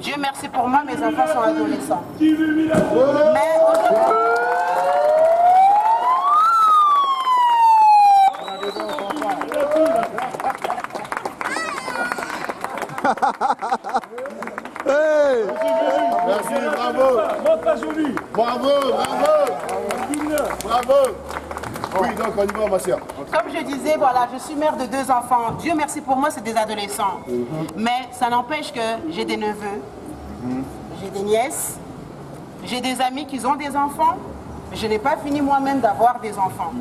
Dieu merci pour moi, mes enfants sont adolescents. Mais aujourd'hui... Hey. Merci, bravo. Bravo, bravo. Oui, donc on y va, ma soeur. Comme je disais, voilà, je suis mère de 2 enfants. Dieu merci pour moi, c'est des adolescents. Mais ça n'empêche que j'ai des neveux, j'ai des nièces, j'ai des amis qui ont des enfants. Je n'ai pas fini moi-même d'avoir des enfants.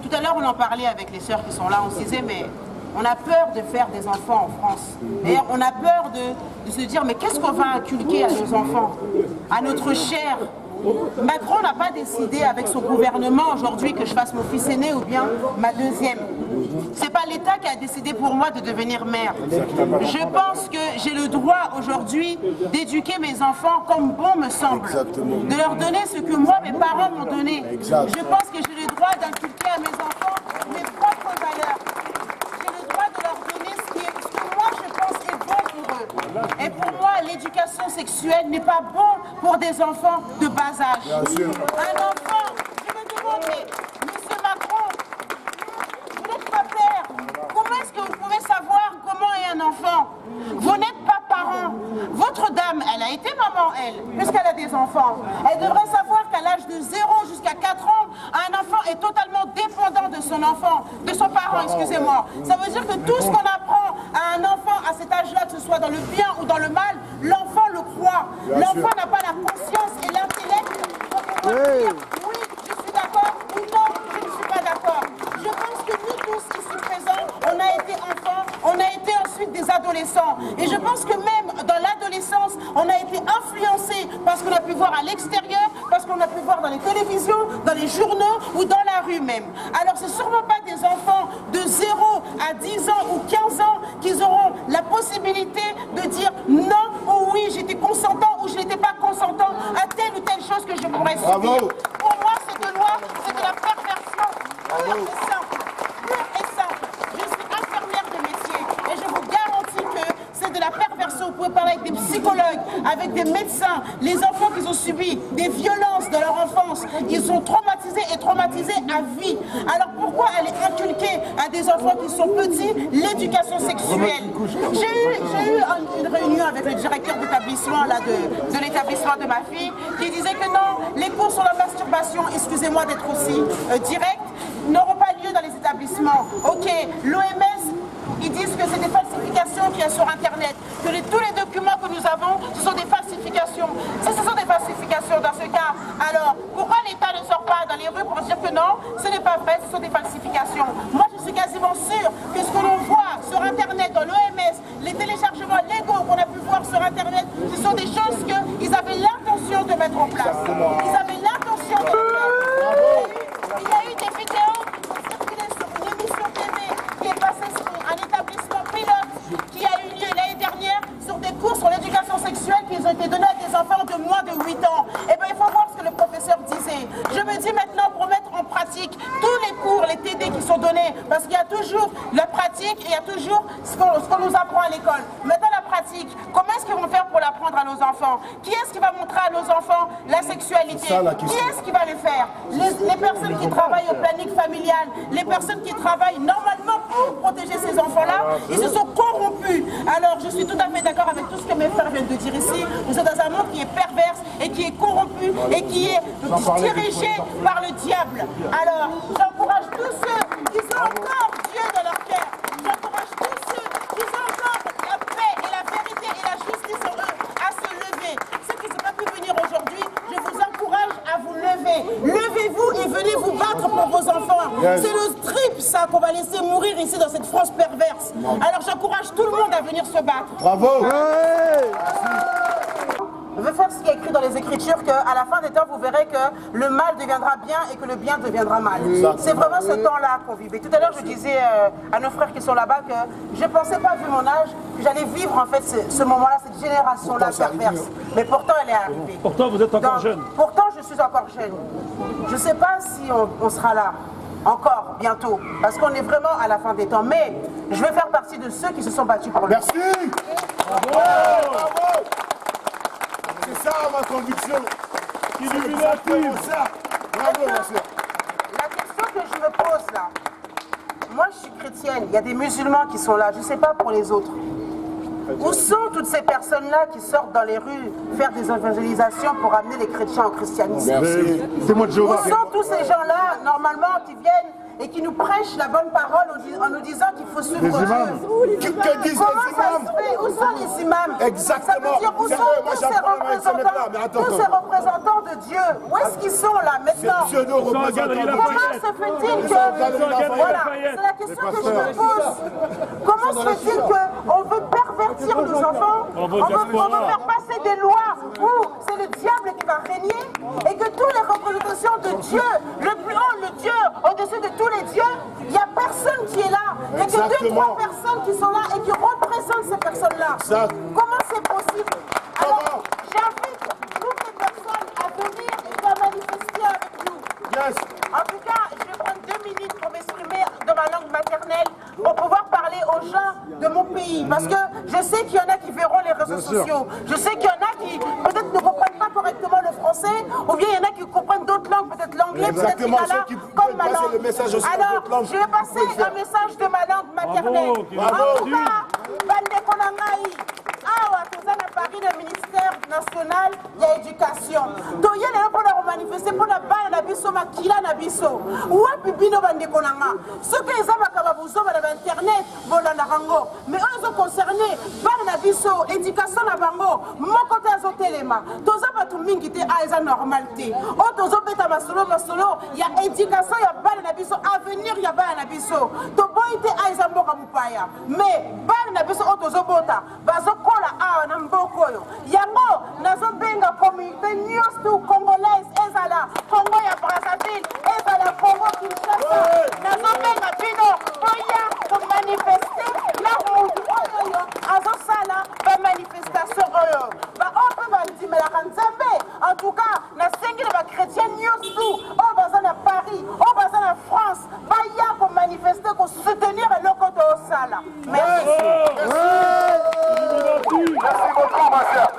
Tout à l'heure, on en parlait avec les sœurs qui sont là, on se disait, mais on a peur de faire des enfants en France. D'ailleurs, on a peur de se dire, mais qu'est-ce qu'on va inculquer à nos enfants, à notre chair? Macron n'a pas décidé avec son gouvernement aujourd'hui que je fasse mon fils aîné ou bien ma deuxième. C'est pas l'État qui a décidé pour moi de devenir mère. Je pense que j'ai le droit aujourd'hui d'éduquer mes enfants comme bon me semble. De leur donner ce que moi, mes parents m'ont donné. Je pense que j'ai le droit d'inculquer à mes enfants mes propres valeurs. J'ai le droit de leur donner ce que moi je pense est bon pour eux. Et pour moi, l'éducation sexuelle n'est pas bon pour des enfants de bas âge. Un enfant, je me demande, mais monsieur Macron, vous n'êtes pas père. Comment est-ce que vous pouvez savoir comment est un enfant? Vous n'êtes pas parent. Votre dame, elle a été maman, elle, puisqu'elle a des enfants. Elle devrait savoir qu'à l'âge de 0 jusqu'à 4 ans, un enfant est totalement dépendant de son enfant, de son parent, excusez-moi. Ça veut dire que tout ce qu'on apprend à un enfant à cet âge-là, que ce soit dans le bien ou dans le mal, l'enfant le croit. L'enfant n'a pas la conscience et l'intellect pour pouvoir dire oui, je suis d'accord ou non, je ne suis pas d'accord. Je pense que nous tous ici présents, on a été enfants, on a été ensuite des adolescents. Et je pense que même dans l'adolescence, on a été influencés parce qu'on a pu voir à l'extérieur, parce qu'on a pu voir dans les télévisions, dans les journaux ou dans la rue même. Alors c'est sûrement pas des enfants de 0 à 10 ans ou 15 ans qui auront la possibilité de dire non ou oui, j'étais consentant ou je n'étais pas consentant à telle ou telle chose que je pourrais subir. Pour moi, cette loi, c'est de la perversion pure et simple. Pure et simple. Je suis infirmière de métier et je vous garantis que c'est de la perversion. Vous pouvez parler avec des psychologues, avec des médecins. Les enfants qui ont subi des violences dans leur enfance, ils sont traumatisés et traumatisés à vie. Alors pourquoi aller inculquer à des enfants qui sont petits l'éducation sexuelle? J'ai eu une réunion avec le directeur d'établissement de l'établissement de ma fille qui disait que non, les cours sur la masturbation, excusez-moi d'être aussi direct, n'auront pas lieu dans les établissements. Ok, l'OMS, ils disent que c'est des falsifications qu'il y a sur Internet, que tous les documents que nous avons, ce sont des falsifications. Si ce sont des falsifications dans ce cas, alors pourquoi l'État ne sort pas dans les rues pour dire que non, ce n'est pas vrai, ce sont des falsifications? Moi, je suis quasiment sûre que ce que l'on voit sur Internet, dans l'OMS, les téléchargements légaux qu'on a pu voir sur Internet, ce sont des choses qu'ils avaient l'intention de mettre en place. Ils avaient l'intention de le faire. Il y a eu des vidéos qui ont circulé sur une émission TV qui est passée sur un établissement pilote qui a eu lieu l'année dernière sur des cours sur l'éducation sexuelle qui ont été donnés à des enfants de moins de 8 ans. Et bien il faut voir ce que le professeur disait. Je me dis maintenant pour mettre en pratique tous les cours, les TD qui sont donnés, parce qu'il y a toujours la pratique et il y a toujours ce qu'on nous apprend à l'école. Maintenant la pratique, comment est-ce qu'ils vont faire pour l'apprendre à nos enfants? Qui est-ce qui va montrer à nos enfants la sexualité? Qui est-ce qui va le faire? Les personnes qui travaillent au planning familial, les personnes qui travaillent normalement pour protéger ces enfants-là, ils se sont corrompus. Alors je suis tout à fait d'accord avec tout ce que mes frères viennent de dire ici. Nous sommes dans un monde qui est perverse et qui est corrompu et qui est dirigé par le diable. Alors j'encourage tous ceux qui ont encore Dieu dans leur cœur. J'encourage tous ceux qui ont encore la paix et la vérité et la justice en eux à se lever. Ceux qui ne sont pas pu venir aujourd'hui, je vous encourage à vous lever. Levez-vous et venez vous battre pour vos enfants. C'est le trip ça qu'on va laisser mourir ici dans cette France perverse. Alors j'encourage tout le monde à venir se battre. Bravo. Je veux faire ce qui est écrit dans les Écritures, qu'à la fin des temps, vous verrez que le mal deviendra bien et que le bien deviendra mal. C'est vraiment ce temps-là qu'on vivait. Tout à l'heure, je disais à nos frères qui sont là-bas que je ne pensais pas, vu mon âge, que j'allais vivre en fait ce moment-là, cette génération-là perverse. Mais pourtant, elle est arrivée. Pourtant, vous êtes encore jeune. Pourtant, je suis encore jeune. Je ne sais pas si on sera là. Encore, bientôt, parce qu'on est vraiment à la fin des temps. Mais je vais faire partie de ceux qui se sont battus pour le. Merci. Bravo. ma conviction. Illuminative. Ça. Bravo, ma soeur. La question que je me pose là, moi je suis chrétienne, il y a des musulmans qui sont là, je ne sais pas pour les autres. Où sont toutes ces personnes-là qui sortent dans les rues faire des évangélisations pour amener les chrétiens au christianisme? Merci. Témoin de Où Jéhovah. sont tous ces gens-là, normalement, qui viennent et qui nous prêchent la bonne parole en nous disant qu'il faut suivre Dieu? Que disent Comment les ça imams? se fait? Où sont les imams? Exactement. Ça veut dire où C'est sont eux, moi, tous ces j'apprends avec ce mec-là, mais attends. tous ces représentants de Dieu? Où est-ce qu'ils sont là maintenant? Pseudo-représentant. Comment se fait-il que... Voilà, c'est la question que je me pose. Comment se fait-il qu'on veut pervertir nos enfants? On veut faire passer des lois où c'est le diable qui va régner et que toutes les représentations de Dieu, le plus haut, le Dieu, au-dessus de tous les dieux, il n'y a personne qui est là. Il n'y a que 2-3 personnes qui sont là et qui représentent ces personnes-là. Comment c'est possible? Alors, j'invite toutes les personnes à venir et à manifester avec nous. Yes. En tout cas, je vais prendre 2 minutes pour m'exprimer dans ma langue maternelle pour pouvoir parler aux gens de mon pays. Parce que je sais qu'il y en a qui verront les réseaux sociaux. Je sais qu'il y en a qui peut-être ne comprennent pas correctement le français, ou bien il y en a qui comprennent d'autres langues, peut-être l'anglais, peut-être l'ingala, comme ma langue. Alors, je vais passer un message de ma langue maternelle. En tout cas, Bande Konangaï, awa toza na Paris, le ministère national de l'éducation. Donc, il y a pour manifester pour la balle na biso makila na biso. Wapi bino Bande Konanga. Ce que les amakababuzo sur internet, bolanda rango. Mais eux sont concernés par la biso, éducation na bango. Mon côté à téléma. Toza batu mingi te a normalité. O tozo beta masolo, il y a éducation, il y a balle na biso, avenir, il y a balle na biso. To boite a mboka mupaya. Mais balle na biso o tozo bota. Bazo kola a na mboko yo. Yango nazo benga communauté news to congolaise ezala. Congo ya Brazzaville, ezala Congo Kinshasa. Nazo benga bino boya pour manifester la mutu oyo azo sala ba manifestation oyo. Ba ope bandimela kanzambe. En tout cas, na sengi ba chrétien news to o baza na Paris, o baza na France, ba ya pour manifester pour soutenir le côté au sala. Merci. Merci beaucoup, ma sœur.